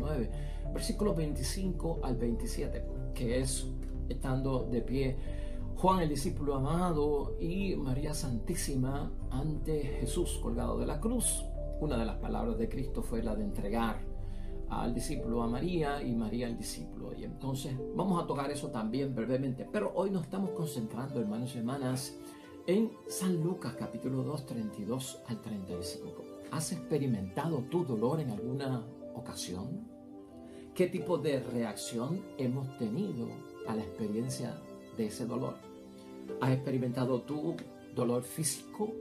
19, versículos 25 al 27, que es estando de pie Juan el discípulo amado y María Santísima ante Jesús colgado de la cruz. Una de las palabras de Cristo fue la de entregar al discípulo a María y María al discípulo. Y entonces vamos a tocar eso también brevemente. Pero hoy nos estamos concentrando, hermanos y hermanas, en San Lucas capítulo 2, 32 al 35. ¿Has experimentado tu dolor en alguna ocasión? ¿Qué tipo de reacción hemos tenido a la experiencia de ese dolor? ¿Has experimentado tu dolor físico?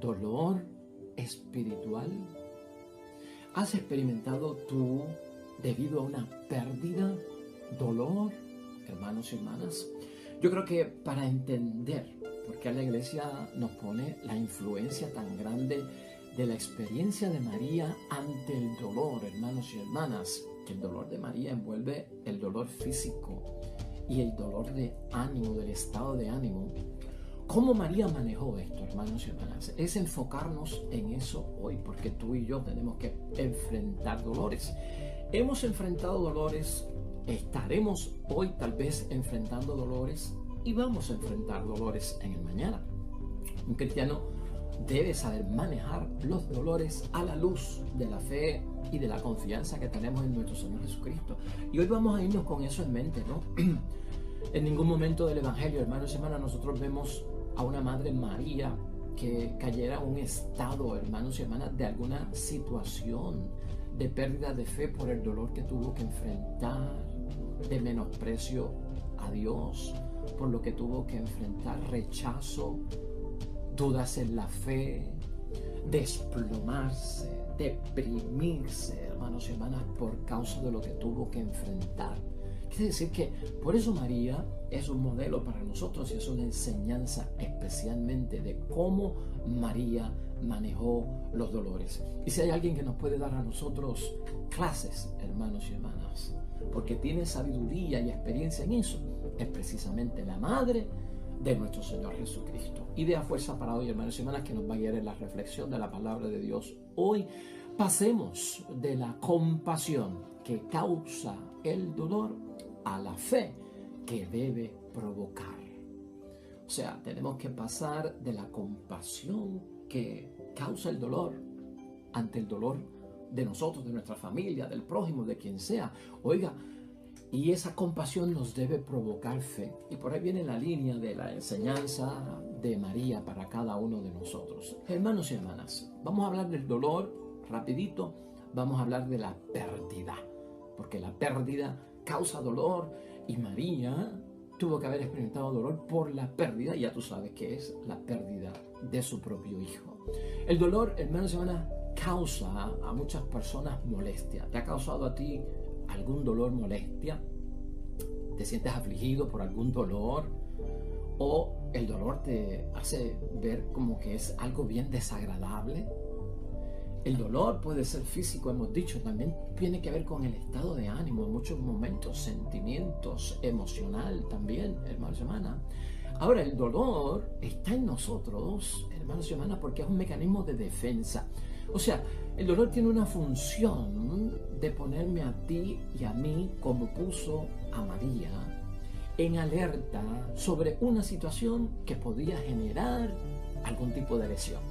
¿Dolor espiritual? ¿Has experimentado tú debido a una pérdida, dolor, hermanos y hermanas? Yo creo que para entender por qué la iglesia nos pone la influencia tan grande de la experiencia de María ante el dolor, hermanos y hermanas, que el dolor de María envuelve el dolor físico y el dolor de ánimo, del estado de ánimo. ¿Cómo María manejó esto, hermanos y hermanas? Es enfocarnos en eso hoy, porque tú y yo tenemos que enfrentar dolores. Hemos enfrentado dolores, estaremos hoy tal vez enfrentando dolores y vamos a enfrentar dolores en el mañana. Un cristiano debe saber manejar los dolores a la luz de la fe y de la confianza que tenemos en nuestro Señor Jesucristo. Y hoy vamos a irnos con eso en mente, ¿no? En ningún momento del Evangelio, hermanos y hermanas, nosotros vemos a una Madre María que cayera en un estado, hermanos y hermanas, de alguna situación de pérdida de fe por el dolor que tuvo que enfrentar, de menosprecio a Dios, por lo que tuvo que enfrentar rechazo, dudas en la fe, desplomarse, deprimirse, hermanos y hermanas, por causa de lo que tuvo que enfrentar. Quiere decir que por eso María es un modelo para nosotros y es una enseñanza especialmente de cómo María manejó los dolores. Y si hay alguien que nos puede dar a nosotros clases, hermanos y hermanas, porque tiene sabiduría y experiencia en eso, es precisamente la Madre de nuestro Señor Jesucristo. Idea fuerza para hoy, hermanos y hermanas, que nos va a guiar en la reflexión de la palabra de Dios. Hoy pasemos de la compasión que causa el dolor a la fe que debe provocar. O sea, tenemos que pasar de la compasión que causa el dolor ante el dolor de nosotros, de nuestra familia, del prójimo, de quien sea. Oiga, y esa compasión nos debe provocar fe. Y por ahí viene la línea de la enseñanza de María para cada uno de nosotros. Hermanos y hermanas, vamos a hablar del dolor rapidito. Vamos a hablar de la pérdida, porque la pérdida causa dolor y María tuvo que haber experimentado dolor por la pérdida, y ya tú sabes que es la pérdida de su propio hijo. El dolor, hermanos y hermanas, causa a muchas personas molestia. ¿Te ha causado a ti algún dolor, molestia? ¿Te sientes afligido por algún dolor? ¿O el dolor te hace ver como que es algo bien desagradable? El dolor puede ser físico, hemos dicho, también tiene que ver con el estado de ánimo en muchos momentos, sentimientos, emocional también, hermanos y hermanas. Ahora, el dolor está en nosotros, hermanos y hermanas, porque es un mecanismo de defensa. O sea, el dolor tiene una función de ponerme a ti y a mí, como puso a María, en alerta sobre una situación que podría generar algún tipo de lesión.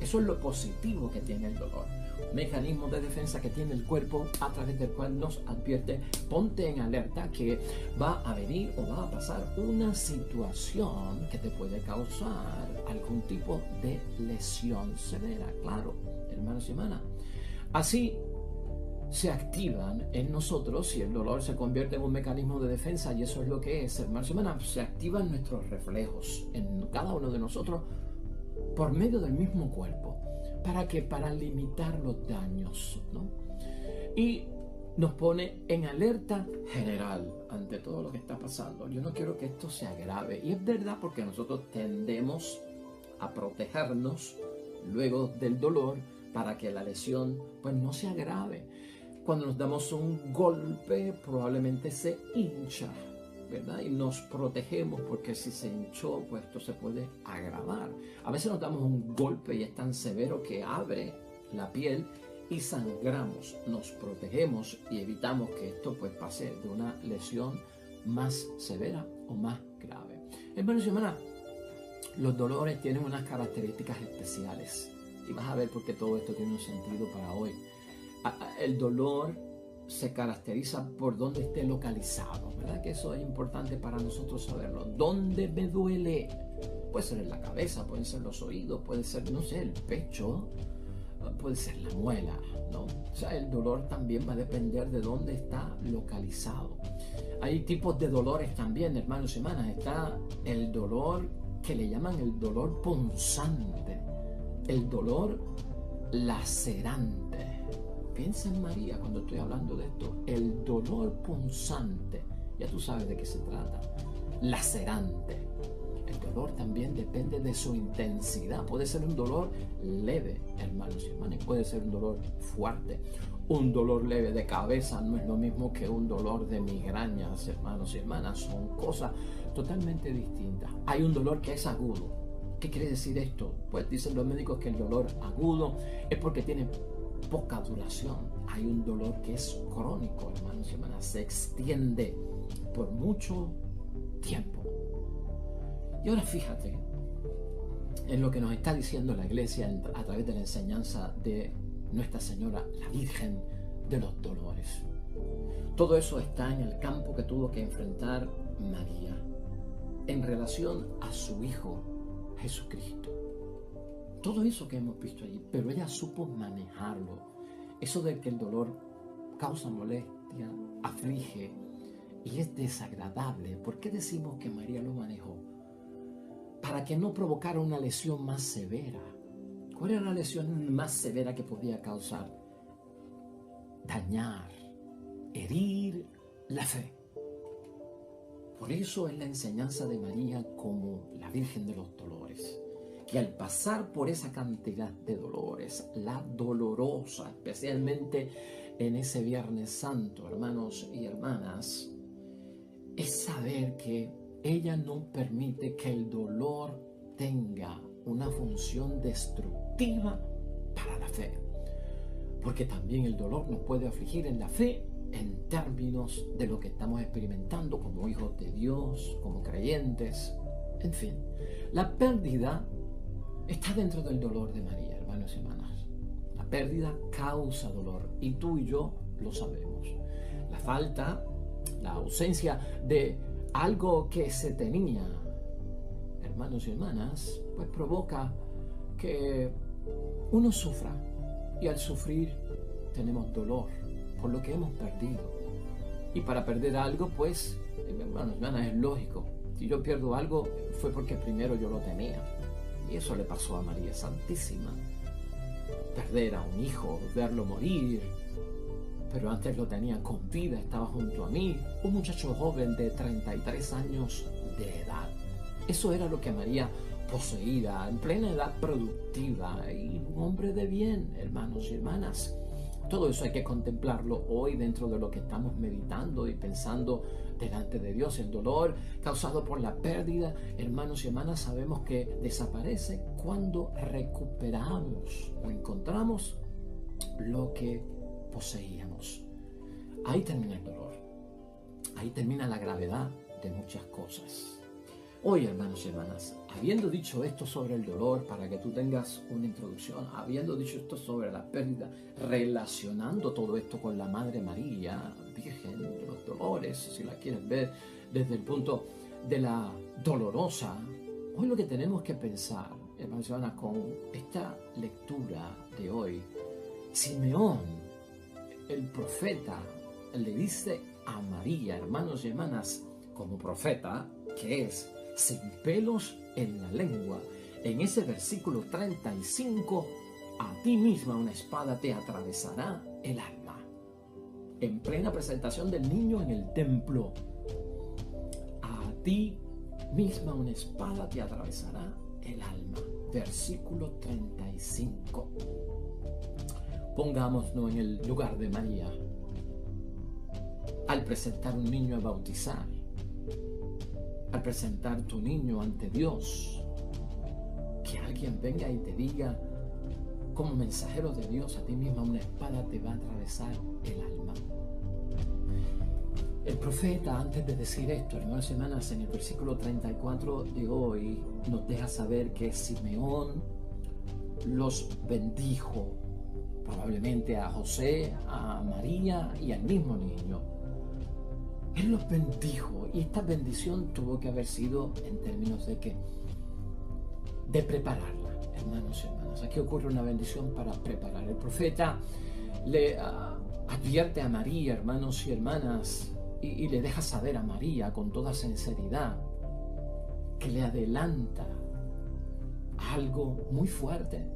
Eso es lo positivo que tiene el dolor. Un mecanismo de defensa que tiene el cuerpo a través del cual nos advierte: ponte en alerta que va a venir o va a pasar una situación que te puede causar algún tipo de lesión severa. Claro, hermanos y hermanas. Así se activan en nosotros, y el dolor se convierte en un mecanismo de defensa, y eso es lo que es, hermanos y hermanas. Se activan nuestros reflejos en cada uno de nosotros por medio del mismo cuerpo. ¿Para qué? Para limitar los daños, ¿no? Y nos pone en alerta general ante todo lo que está pasando. Yo no quiero que esto se agrave. Y es verdad, porque nosotros tendemos a protegernos luego del dolor para que la lesión pues no se agrave. Cuando nos damos un golpe, probablemente se hincha, ¿verdad? Y nos protegemos, porque si se hinchó, pues esto se puede agravar. A veces nos damos un golpe y es tan severo que abre la piel y sangramos, nos protegemos y evitamos que esto pues pase de una lesión más severa o más grave. Hermanos y hermanas, los dolores tienen unas características especiales y vas a ver por qué todo esto tiene un sentido para hoy. El dolor se caracteriza por dónde esté localizado, ¿verdad? Que eso es importante para nosotros saberlo. ¿Dónde me duele? Puede ser en la cabeza, pueden ser los oídos, puede ser, no sé, el pecho, puede ser la muela, ¿no? O sea, el dolor también va a depender de dónde está localizado. Hay tipos de dolores también, hermanos y hermanas. Está el dolor que le llaman el dolor punzante, el dolor lacerante. Piensa en María cuando estoy hablando de esto. El dolor punzante, ya tú sabes de qué se trata. Lacerante. El dolor también depende de su intensidad. Puede ser un dolor leve, hermanos y hermanas, puede ser un dolor fuerte. Un dolor leve de cabeza no es lo mismo que un dolor de migrañas, hermanos y hermanas. Son cosas totalmente distintas. Hay un dolor que es agudo. ¿Qué quiere decir esto? Pues dicen los médicos que el dolor agudo es porque tiene poca duración. Hay un dolor que es crónico, hermanos y hermanas, se extiende por mucho tiempo. Y ahora fíjate en lo que nos está diciendo la iglesia a través de la enseñanza de Nuestra Señora, la Virgen de los Dolores. Todo eso está en el campo que tuvo que enfrentar María en relación a su Hijo Jesucristo. Todo eso que hemos visto allí, pero ella supo manejarlo. Eso de que el dolor causa molestia, aflige y es desagradable. ¿Por qué decimos que María lo manejó? Para que no provocara una lesión más severa. ¿Cuál era la lesión más severa que podía causar? Dañar, herir la fe. Por eso es la enseñanza de María como la Virgen de los Dolores, que al pasar por esa cantidad de dolores, la dolorosa, especialmente en ese Viernes Santo, hermanos y hermanas, es saber que ella no permite que el dolor tenga una función destructiva para la fe. Porque también el dolor nos puede afligir en la fe en términos de lo que estamos experimentando como hijos de Dios, como creyentes. En fin, la pérdida está dentro del dolor de María, hermanos y hermanas. La pérdida causa dolor y tú y yo lo sabemos. La falta, la ausencia de algo que se tenía, hermanos y hermanas, pues provoca que uno sufra y al sufrir tenemos dolor por lo que hemos perdido. Y para perder algo, pues, hermanos y hermanas, es lógico. Si yo pierdo algo fue porque primero yo lo tenía. Y eso le pasó a María Santísima. Perder a un hijo, verlo morir, pero antes lo tenía con vida, estaba junto a mí, un muchacho joven de 33 años de edad. Eso era lo que María poseía, en plena edad productiva, y un hombre de bien, hermanos y hermanas. Todo eso hay que contemplarlo hoy dentro de lo que estamos meditando y pensando delante de Dios. El dolor causado por la pérdida, hermanos y hermanas, sabemos que desaparece cuando recuperamos o encontramos lo que poseíamos. Ahí termina el dolor. Ahí termina la gravedad de muchas cosas. Hoy, hermanos y hermanas, habiendo dicho esto sobre el dolor, para que tú tengas una introducción, habiendo dicho esto sobre la pérdida, relacionando todo esto con la Madre María, Virgen de los Dolores, si la quieres ver desde el punto de la dolorosa, hoy lo que tenemos que pensar, hermanos y hermanas, con esta lectura de hoy, Simeón, el profeta, le dice a María, hermanos y hermanas, como profeta, que es sin pelos en la lengua. En ese versículo 35, a ti misma una espada te atravesará el alma. En plena presentación del niño en el templo, a ti misma una espada te atravesará el alma. Versículo 35. Pongámonos en el lugar de María. Al presentar un niño a bautizar, al presentar tu niño ante Dios, que alguien venga y te diga como mensajero de Dios, a ti misma una espada te va a atravesar el alma. El profeta, antes de decir esto, hermanos y hermanas, en el versículo 34 de hoy, nos deja saber que Simeón los bendijo, probablemente a José, a María y al mismo niño. Él los bendijo, y esta bendición tuvo que haber sido en términos de que de prepararla, hermanos y hermanas. Aquí ocurre una bendición para preparar. El profeta le advierte a María, hermanos y hermanas, y le deja saber a María con toda sinceridad que le adelanta algo muy fuerte,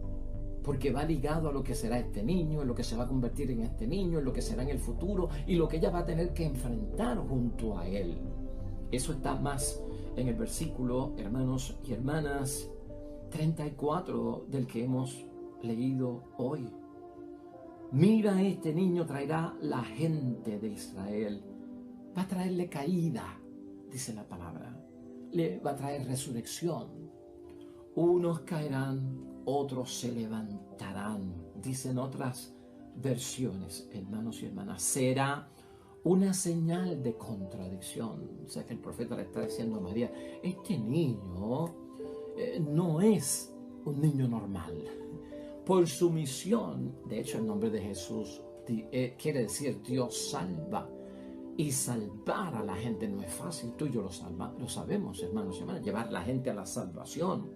porque va ligado a lo que será este niño, en lo que se va a convertir en este niño, en lo que será en el futuro y lo que ella va a tener que enfrentar junto a él. Eso está más en el versículo, hermanos y hermanas, 34 del que hemos leído hoy. Mira, este niño traerá la gente de Israel. Va a traerle caída, dice la palabra. Le va a traer resurrección. Unos caerán, otros se levantarán, dicen otras versiones, hermanos y hermanas. Será una señal de contradicción. O sea que el profeta le está diciendo a María, este niño no es un niño normal. Por su misión, de hecho el nombre de Jesús quiere decir Dios salva. Y salvar a la gente no es fácil. Tú y yo lo sabemos, hermanos y hermanas. Llevar a la gente a la salvación,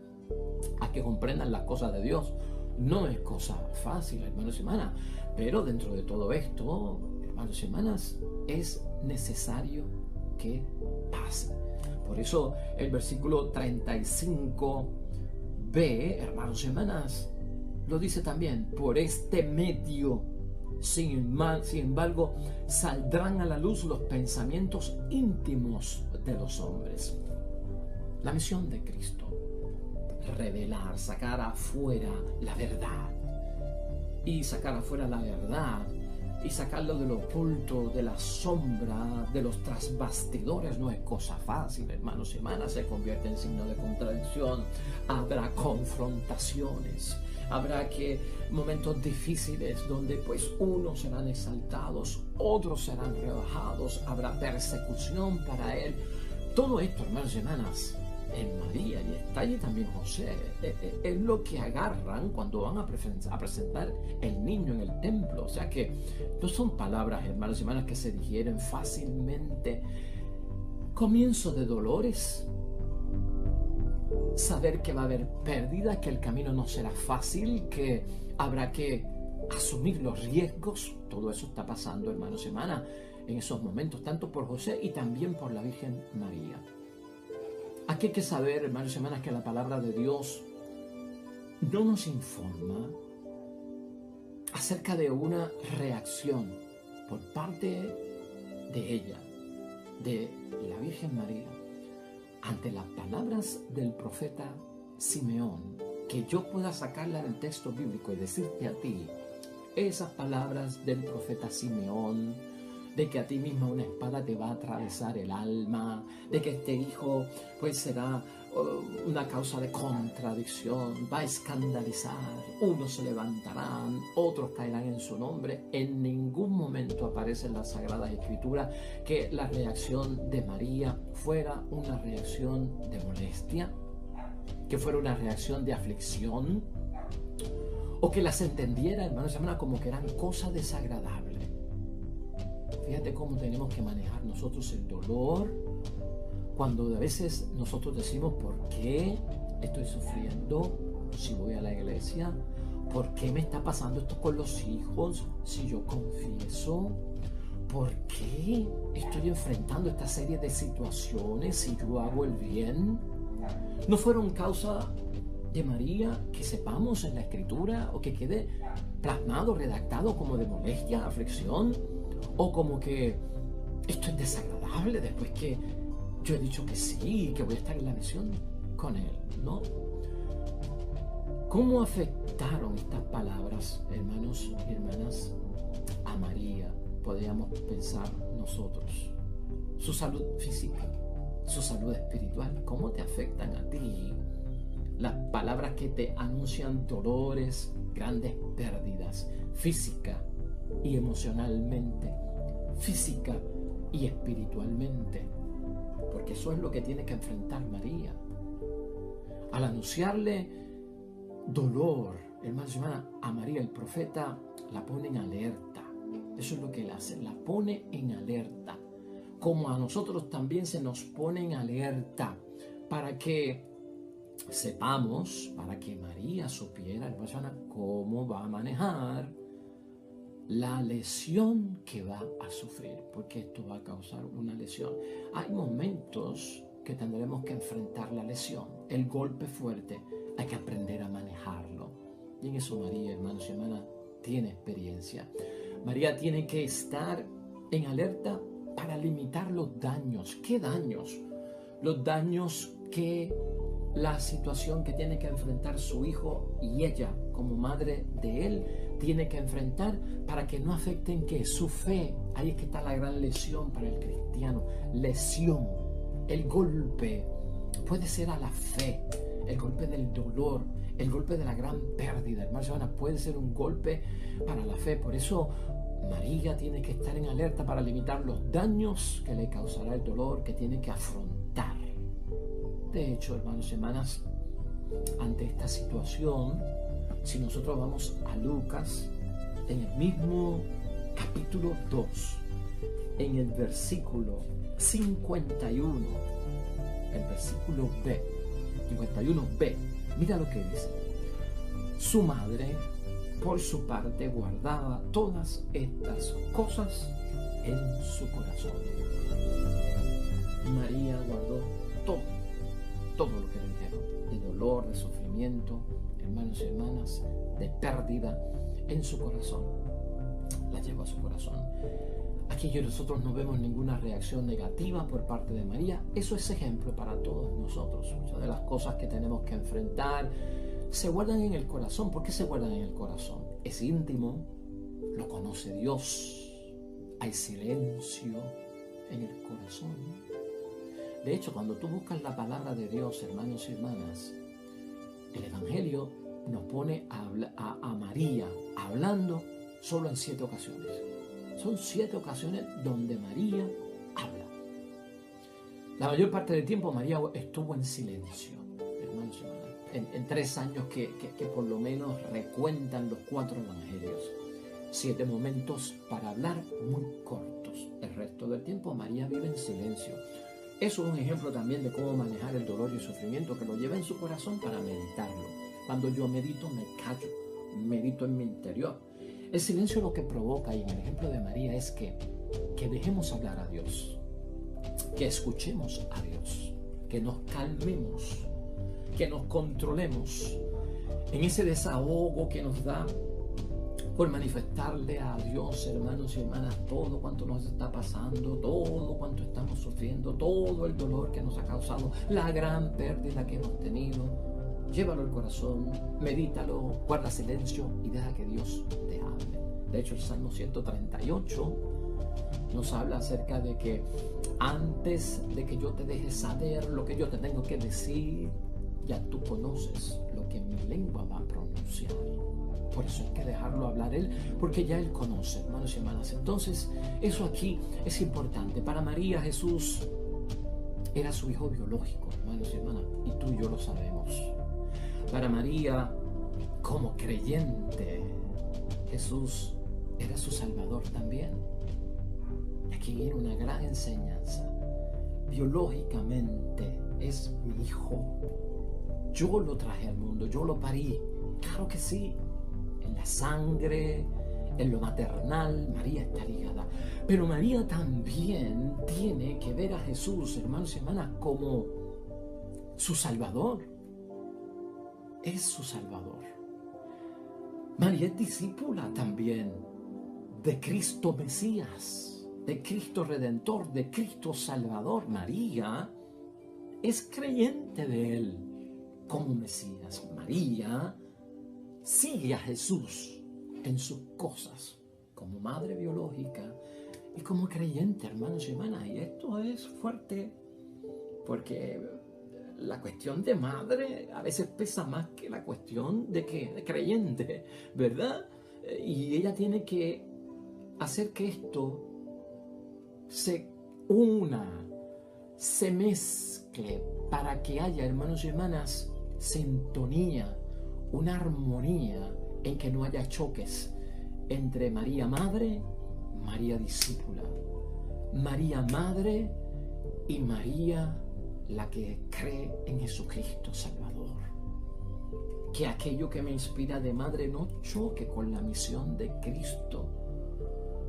a que comprendan las cosas de Dios, no es cosa fácil, hermanos y hermanas. Pero dentro de todo esto, hermanos y hermanas, es necesario que pase. Por eso el versículo 35b, hermanos y hermanas, lo dice también: por este medio, sin embargo, saldrán a la luz los pensamientos íntimos de los hombres. La misión de Cristo: revelar, sacar afuera la verdad. Y sacar afuera la verdad y sacarlo de lo oculto, de la sombra, de los trasbastidores, no es cosa fácil, hermanos y hermanas. Se convierte en signo de contradicción. Habrá confrontaciones. Habrá momentos difíciles donde pues unos serán exaltados, otros serán rebajados. Habrá persecución para él. Todo esto, hermanos y hermanas, en María, y está allí también José, es lo que agarran cuando van a presentar el niño en el templo. O sea que no son palabras, hermanos y hermanas, que se digieren fácilmente. Comienzo de dolores, saber que va a haber pérdida, que el camino no será fácil, que habrá que asumir los riesgos. Todo eso está pasando, hermanos y hermanas, en esos momentos, tanto por José y también por la Virgen María. Aquí hay que saber, hermanos y hermanas, que la palabra de Dios no nos informa acerca de una reacción por parte de ella, de la Virgen María, ante las palabras del profeta Simeón, que yo pueda sacarla del texto bíblico y decirte a ti esas palabras del profeta Simeón, de que a ti misma una espada te va a atravesar el alma, de que este hijo pues será una causa de contradicción, va a escandalizar, unos se levantarán, otros caerán en su nombre. En ningún momento aparece en las Sagradas Escrituras que la reacción de María fuera una reacción de molestia, que fuera una reacción de aflicción, o que las entendiera, hermanos y hermanas, como que eran cosas desagradables. Fíjate cómo tenemos que manejar nosotros el dolor cuando a veces nosotros decimos: ¿por qué estoy sufriendo si voy a la iglesia? ¿Por qué me está pasando esto con los hijos si yo confieso? ¿Por qué estoy enfrentando esta serie de situaciones si yo hago el bien? ¿No fueron causa de María, que sepamos en la Escritura, o que quede plasmado, redactado como de molestia, aflicción? O como que esto es desagradable después que yo he dicho que sí, que voy a estar en la misión con él, ¿no? ¿Cómo afectaron estas palabras, hermanos y hermanas, a María? Podríamos pensar nosotros. Su salud física, su salud espiritual, ¿cómo te afectan a ti? Las palabras que te anuncian dolores, grandes pérdidas física y emocionalmente, física y espiritualmente, porque eso es lo que tiene que enfrentar María. Al anunciarle dolor, hermanos y hermanas, a María, el profeta la pone en alerta. Eso es lo que él hace, la pone en alerta. Como a nosotros también se nos pone en alerta para que sepamos, para que María supiera, hermanos y hermanas, cómo va a manejar la lesión que va a sufrir, porque esto va a causar una lesión. Hay momentos que tendremos que enfrentar la lesión, el golpe fuerte, hay que aprender a manejarlo. Y en eso María, hermanos y hermanas, tiene experiencia. María tiene que estar en alerta para limitar los daños. ¿Qué daños? Los daños que la situación que tiene que enfrentar su hijo y ella como madre de él tiene que enfrentar para que no afecten que su fe. Ahí es que está la gran lesión para el cristiano. Lesión, el golpe puede ser a la fe, el golpe del dolor, el golpe de la gran pérdida, hermanos y hermanas, puede ser un golpe para la fe. Por eso María tiene que estar en alerta para limitar los daños que le causará el dolor que tiene que afrontar. De hecho, hermanos y hermanas, ante esta situación, si nosotros vamos a Lucas, en el mismo capítulo 2, en el versículo 51, el versículo B, 51b, mira lo que dice. Su madre, por su parte, guardaba todas estas cosas en su corazón. María guardó todo lo que le dijeron, de dolor, de sufrimiento, hermanos y hermanas, de pérdida en su corazón. La llevó a su corazón. Aquí nosotros no vemos ninguna reacción negativa por parte de María. Eso es ejemplo para todos nosotros. Muchas de las cosas que tenemos que enfrentar se guardan en el corazón. ¿Por qué se guardan en el corazón? Es íntimo, lo conoce Dios. Hay silencio en el corazón. De hecho, cuando tú buscas la palabra de Dios, hermanos y hermanas, el Evangelio nos pone a María hablando solo en 7 ocasiones. Son 7 ocasiones donde María habla. La mayor parte del tiempo María estuvo en silencio, hermanos y hermanas. En 3 años que por lo menos recuentan los 4 evangelios. 7 momentos para hablar muy cortos. El resto del tiempo María vive en silencio. Eso es un ejemplo también de cómo manejar el dolor y el sufrimiento, que lo lleva en su corazón para meditarlo. Cuando yo medito, me callo, medito en mi interior. El silencio lo que provoca, y en el ejemplo de María, es que dejemos hablar a Dios, que escuchemos a Dios, que nos calmemos, que nos controlemos en ese desahogo que nos da por manifestarle a Dios, hermanos y hermanas, todo cuanto nos está pasando, todo cuanto estamos sufriendo, todo el dolor que nos ha causado, la gran pérdida que hemos tenido. Llévalo al corazón, medítalo, guarda silencio y deja que Dios te hable. De hecho, el Salmo 138 nos habla acerca de que antes de que yo te deje saber lo que yo te tengo que decir, ya tú conoces lo que mi lengua va a pronunciar. Por eso hay que dejarlo hablar Él, porque ya Él conoce, hermanos y hermanas. Entonces, eso aquí es importante. Para María, Jesús era su hijo biológico, hermanos y hermanas, y tú y yo lo sabemos. Para María, como creyente, Jesús era su Salvador también. Y aquí viene una gran enseñanza. Biológicamente es mi hijo. Yo lo traje al mundo, yo lo parí. Claro que sí. En la sangre, en lo maternal, María está ligada. Pero María también tiene que ver a Jesús, hermanos y hermanas, como su Salvador. Es su Salvador. María es discípula también de Cristo Mesías, de Cristo Redentor, de Cristo Salvador. María es creyente de Él como Mesías. María sigue a Jesús en sus cosas, como madre biológica y como creyente, hermanos y hermanas. Y esto es fuerte porque la cuestión de madre a veces pesa más que la cuestión de creyente, ¿verdad? Y ella tiene que hacer que esto se una, se mezcle, para que haya, hermanos y hermanas, sintonía, una armonía, en que no haya choques entre María Madre, María Discípula, María Madre y María la que cree en Jesucristo Salvador. Que aquello que me inspira de madre no choque con la misión de Cristo,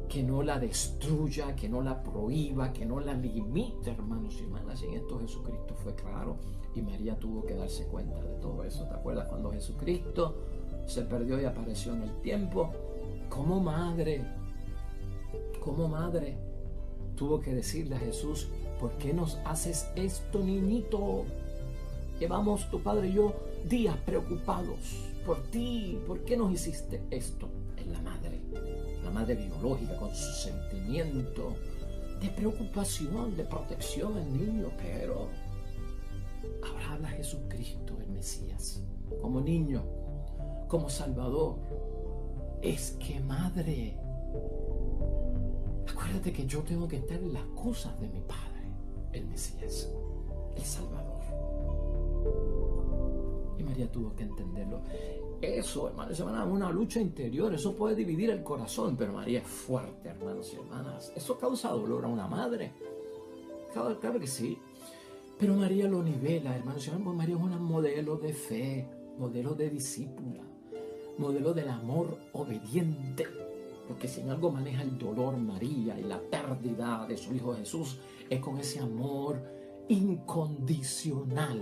que no la destruya, que no la prohíba, que no la limite, hermanos y hermanas. Y en esto Jesucristo fue claro y María tuvo que darse cuenta de todo eso. ¿Te acuerdas cuando Jesucristo se perdió y apareció en el tiempo? Como madre, tuvo que decirle a Jesús: ¿por qué nos haces esto, niñito? Llevamos tu padre y yo días preocupados por ti. ¿Por qué nos hiciste esto? Es la madre biológica, con su sentimiento de preocupación, de protección al niño. Pero ahora habla Jesucristo, el Mesías, como niño, como Salvador. Es que madre, acuérdate que yo tengo que estar en las cosas de mi Padre, el Mesías, el Salvador. Y María tuvo que entenderlo. Eso, hermanos y hermanas, es una lucha interior. Eso puede dividir el corazón, pero María es fuerte, hermanos y hermanas. Eso causa dolor a una madre. Claro que sí. Pero María lo nivela, hermanos y hermanas, porque María es un modelo de fe, modelo de discípula, modelo del amor obediente. Porque si en algo maneja el dolor María y la pérdida de su Hijo Jesús, es con ese amor incondicional,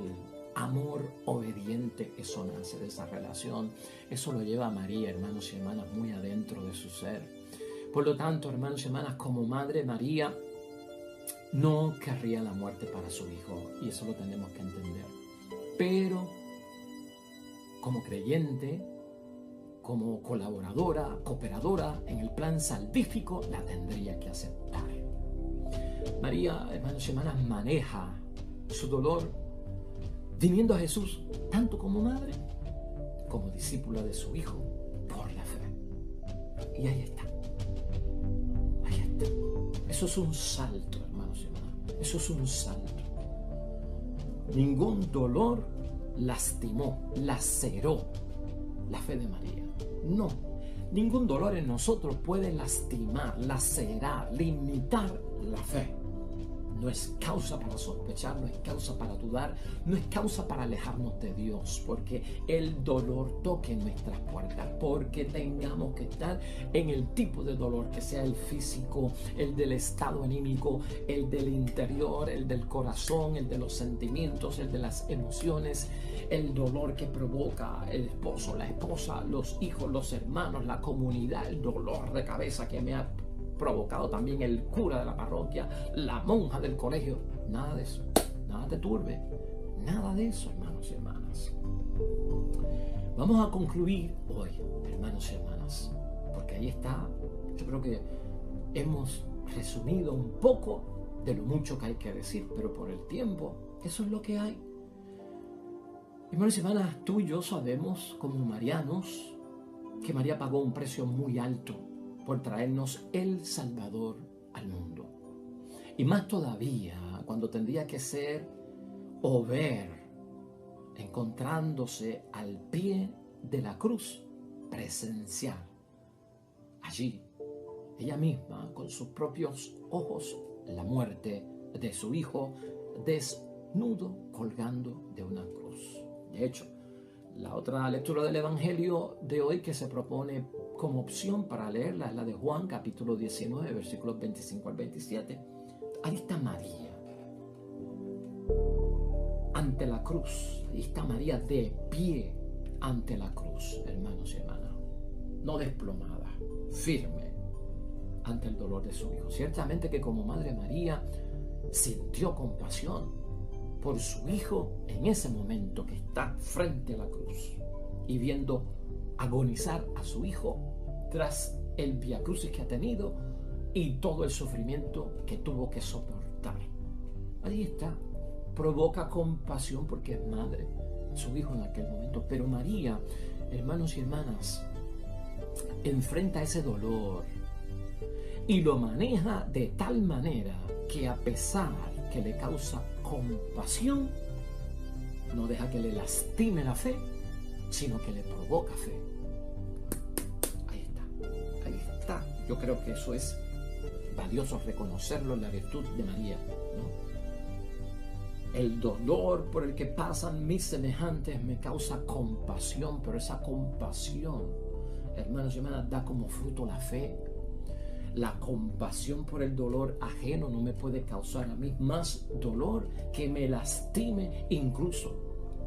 amor obediente. Eso nace de esa relación. Eso lo lleva a María, hermanos y hermanas, muy adentro de su ser. Por lo tanto, hermanos y hermanas, como madre, María no querría la muerte para su Hijo, y eso lo tenemos que entender. Pero como creyente, como colaboradora, cooperadora en el plan salvífico, la tendría que aceptar. María, hermanos y hermanas, maneja su dolor viniendo a Jesús tanto como madre como discípula de su Hijo por la fe. Y ahí está. Eso es un salto, hermanos y hermanas. Eso es un salto. Ningún dolor lastimó, laceró la fe de María. No. Ningún dolor en nosotros puede lastimar, lacerar, limitar la fe. No es causa para sospechar, no es causa para dudar, no es causa para alejarnos de Dios, porque el dolor toque nuestras puertas, porque tengamos que estar en el tipo de dolor, que sea el físico, el del estado anímico, el del interior, el del corazón, el de los sentimientos, el de las emociones, el dolor que provoca el esposo, la esposa, los hijos, los hermanos, la comunidad, el dolor de cabeza que me ha provocado también el cura de la parroquia, la monja del colegio. Nada de eso, nada te turbe, nada de eso, hermanos y hermanas. Vamos a concluir hoy, hermanos y hermanas, porque ahí está. Yo creo que hemos resumido un poco de lo mucho que hay que decir, pero por el tiempo, eso es lo que hay. Hermanos y hermanas, tú y yo sabemos como marianos que María pagó un precio muy alto por traernos el Salvador al mundo. Y más todavía cuando tendría que ser o ver encontrándose al pie de la cruz, presencial. Allí, ella misma, con sus propios ojos, la muerte de su Hijo desnudo colgando de una cruz. De hecho, la otra lectura del Evangelio de hoy que se propone como opción para leerla es la de Juan, capítulo 19, versículos 25 al 27. Ahí está María ante la cruz. Ahí está María de pie ante la cruz, hermanos y hermanas. No desplomada, firme ante el dolor de su Hijo. Ciertamente que como Madre María sintió compasión por su Hijo en ese momento que está frente a la cruz y viendo agonizar a su Hijo tras el viacrucis que ha tenido y todo el sufrimiento que tuvo que soportar. Ahí está provoca compasión porque es madre, su hijo en aquel momento. Pero María, hermanos y hermanas, enfrenta ese dolor y lo maneja de tal manera que, a pesar que le causa compasión, no deja que le lastime la fe, sino que le provoca fe. Ahí está, ahí está. Yo creo que eso es valioso reconocerlo en la virtud de María, ¿no? El dolor por el que pasan mis semejantes me causa compasión, pero esa compasión, hermanos y hermanas, da como fruto la fe. La compasión por el dolor ajeno no me puede causar a mí más dolor que me lastime incluso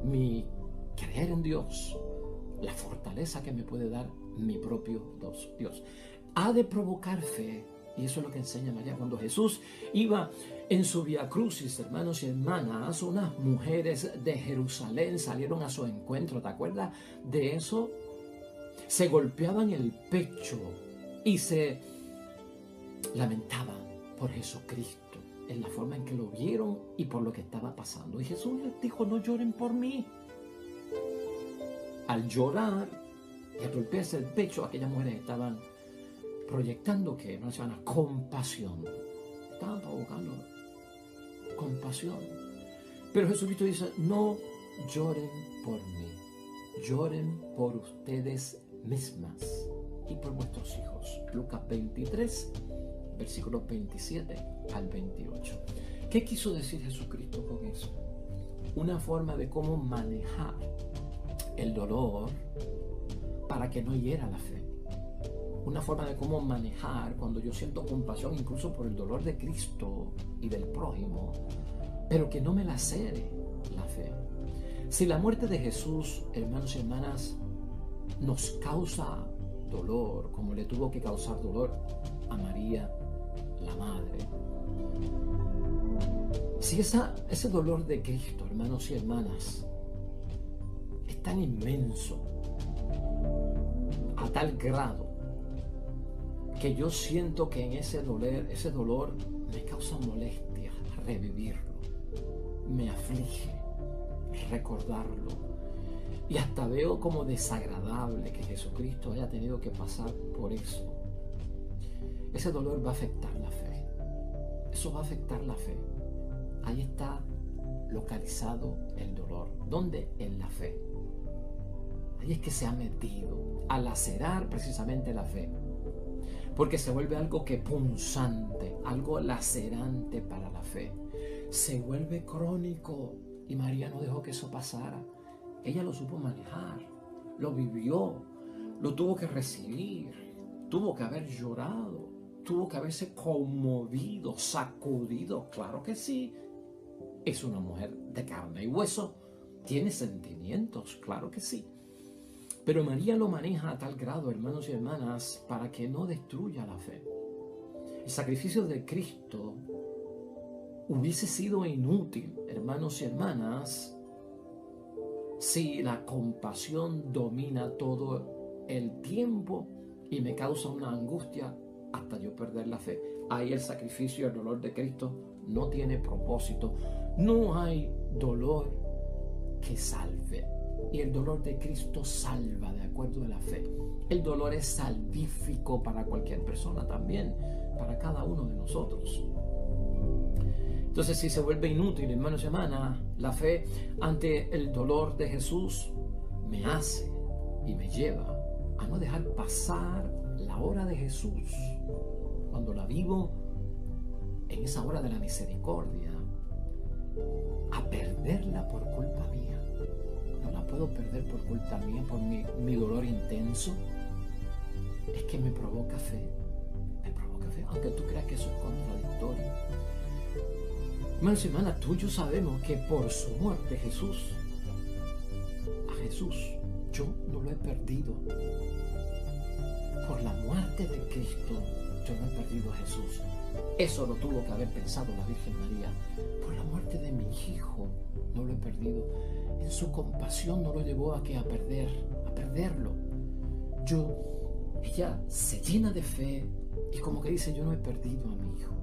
mi creer en Dios, la fortaleza que me puede dar mi propio Dios. Ha de provocar fe. Y eso es lo que enseña María. Cuando Jesús iba en su Vía Crucis, hermanos y hermanas, unas mujeres de Jerusalén salieron a su encuentro. ¿Te acuerdas de eso? Se golpeaban el pecho y se lamentaban por Jesucristo, en la forma en que lo vieron y por lo que estaba pasando. Y Jesús les dijo: no lloren por mí. Al llorar y al golpearse el pecho, aquellas mujeres estaban proyectando que no se llama compasión. Estaban provocando compasión. Pero Jesucristo dice: no lloren por mí, lloren por ustedes mismas y por vuestros hijos. Lucas 23, versículos 27 al 28. ¿Qué quiso decir Jesucristo con eso? Una forma de cómo manejar el dolor para que no hiera la fe. Una forma de cómo manejar cuando yo siento compasión incluso por el dolor de Cristo y del prójimo, pero que no me lacere la fe. Si la muerte de Jesús, hermanos y hermanas, nos causa dolor, como le tuvo que causar dolor a María, la madre, si ese dolor de Cristo, hermanos y hermanas, es tan inmenso, a tal grado, que yo siento que en ese dolor me causa molestia revivirlo, me aflige recordarlo, y hasta veo como desagradable que Jesucristo haya tenido que pasar por eso. Ese dolor va a afectar la fe. Eso va a afectar la fe. Ahí está localizado el dolor. ¿Dónde? En la fe. Ahí es que se ha metido a lacerar precisamente la fe, porque se vuelve algo que punzante, algo lacerante para la fe. Se vuelve crónico, y María no dejó que eso pasara. Ella lo supo manejar, lo vivió, lo tuvo que recibir, tuvo que haber llorado, tuvo que haberse conmovido, sacudido. Claro que sí, es una mujer de carne y hueso, tiene sentimientos, claro que sí. Pero María lo maneja a tal grado, hermanos y hermanas, para que no destruya la fe. El sacrificio de Cristo hubiese sido inútil, hermanos y hermanas, si la compasión domina todo el tiempo y me causa una angustia hasta yo perder la fe. Ahí el sacrificio y el dolor de Cristo no tiene propósito. No hay dolor que salve. Y el dolor de Cristo salva de acuerdo a la fe. El dolor es salvífico para cualquier persona también, para cada uno de nosotros. Entonces, si se vuelve inútil, hermanos y hermanas, la fe ante el dolor de Jesús me hace y me lleva a no dejar pasar la hora de Jesús, cuando la vivo en esa hora de la misericordia, a perderla por culpa mía. No la puedo perder por culpa mía, por mi dolor intenso. Es que me provoca fe, aunque tú creas que eso es contradictorio. Hermanos y hermanas, tú y yo sabemos que por su muerte a Jesús, yo no lo he perdido. Por la muerte de Cristo, yo no he perdido a Jesús. Eso lo tuvo que haber pensado la Virgen María. Por la muerte de mi hijo, no lo he perdido. En su compasión no lo llevó a perderlo. Ella se llena de fe y como que dice: yo no he perdido a mi hijo.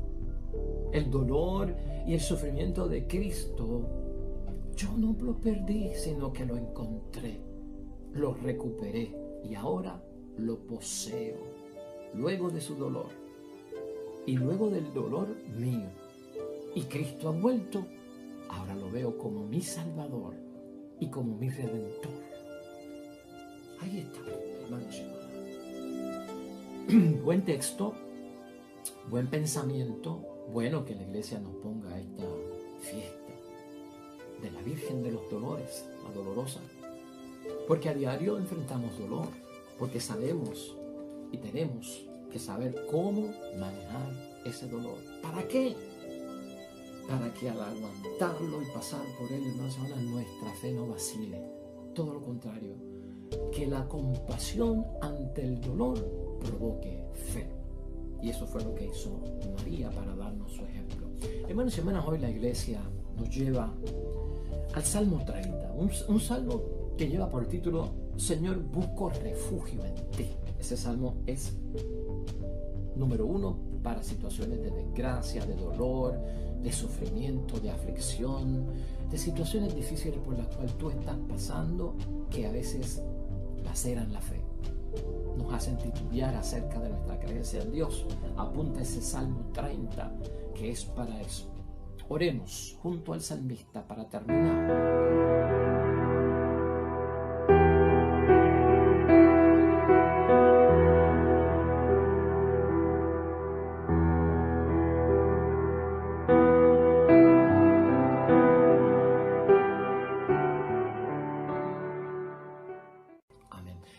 el dolor y el sufrimiento de Cristo, yo no lo perdí, sino que lo encontré, lo recuperé y ahora lo poseo. Luego de su dolor y luego del dolor mío, y Cristo ha vuelto, ahora lo veo como mi Salvador y como mi Redentor. Ahí está, hermanos y hermanas. Buen texto, buen pensamiento. Bueno que la iglesia nos ponga esta fiesta de la Virgen de los Dolores, la dolorosa. Porque a diario enfrentamos dolor, porque sabemos y tenemos que saber cómo manejar ese dolor. ¿Para qué? Para que al aguantarlo y pasar por él, hermanos, nuestra fe no vacile. Todo lo contrario, que la compasión ante el dolor provoque fe. Y eso fue lo que hizo María para darnos su ejemplo. Hermanos y hermanas, hoy la iglesia nos lleva al Salmo 30, un salmo que lleva por título Señor, busco refugio en ti. Ese salmo es número 1 para situaciones de desgracia, de dolor, de sufrimiento, de aflicción, de situaciones difíciles por las cuales tú estás pasando, que a veces laceran la fe, nos hacen titubear acerca de nuestra creencia en Dios. Apunta ese Salmo 30, que es para eso. Oremos junto al salmista para terminar.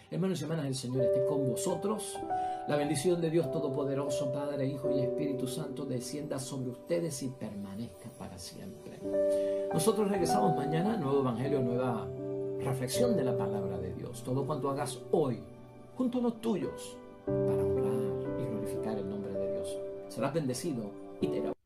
Hermanos y hermanas, el Señor esté con vosotros. La bendición de Dios Todopoderoso, Padre, Hijo y Espíritu Santo, descienda sobre ustedes y permanezca para siempre. Nosotros regresamos mañana, nuevo evangelio, nueva reflexión de la palabra de Dios. Todo cuanto hagas hoy, junto a los tuyos, para honrar y glorificar el nombre de Dios. Serás bendecido y te